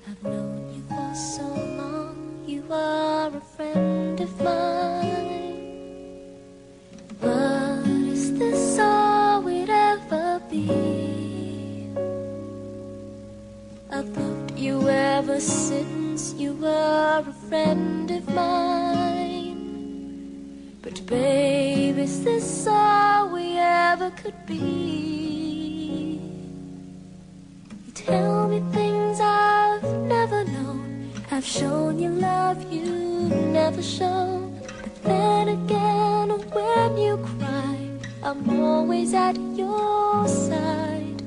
I've known you for so long, you are a friend of mine. But is this all we'd ever be? I've loved you ever since you were a friend of mine. But babe, is this all we ever could be? You tell me things I've never known. I've shown you love you've never shown. But then again, when you cry, I'm always at your side.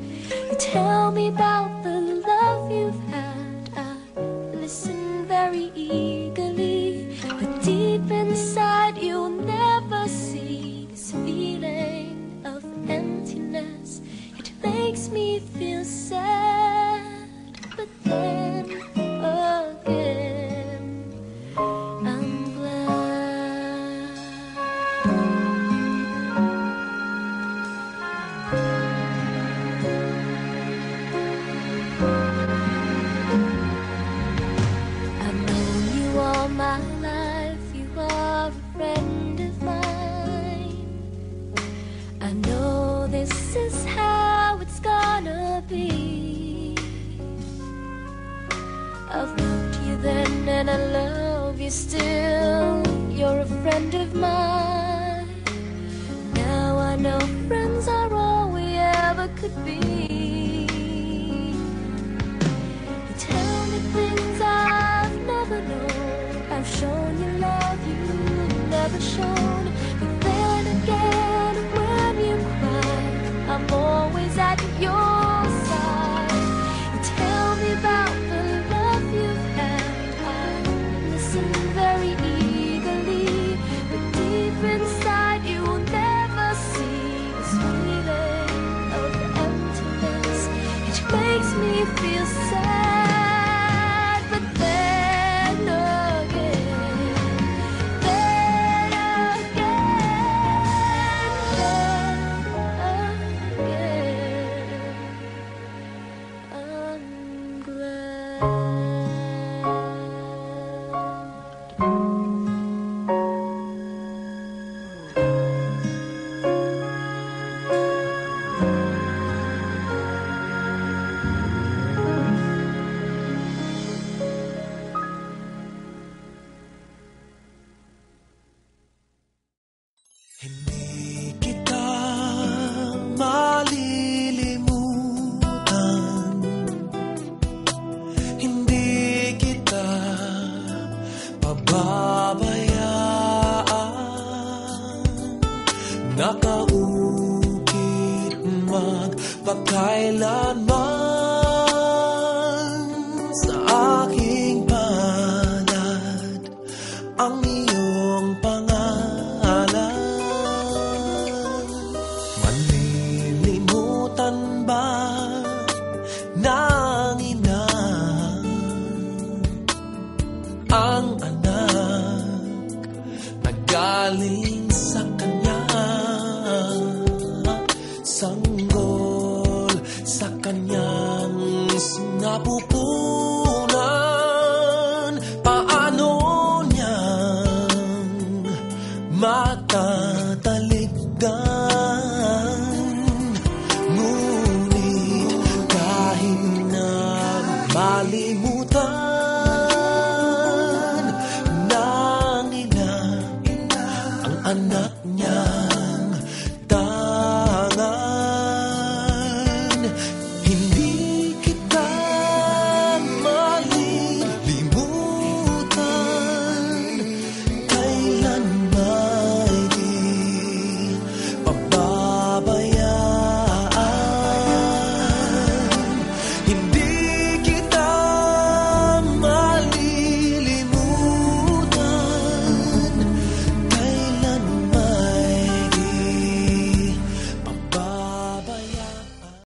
You tell me about the love you've had. I listen very eagerly, but deep inside you'll never see this feeling of emptiness. It makes me feel sad, but then again I'm glad. I've known you all my life, you are a friend of mine. I know this is how it's gonna be. I've loved you then and I love you still. You're a friend of mine. Now I know friends are all we ever could be. You tell me things I've never known. I've shown you love you've never shown. But then again, when you cry, I'm always at your side. You tell me about the love you've had. I listen very eagerly, but deep inside you will never see this feeling of emptiness. It makes me feel sad, but then again, then again, I'm glad. Hindi kita malilimutan, hindi kita pababayaan. Nakaukit magpakailanman sa aking palad ang iyong pangalan. Malilimutan ba ng ina ang anak na galing sa kanya? Sanggol sa kanyang sinapupunan. Paano niyang matatalikdan? Ngunit kahit na malimutan,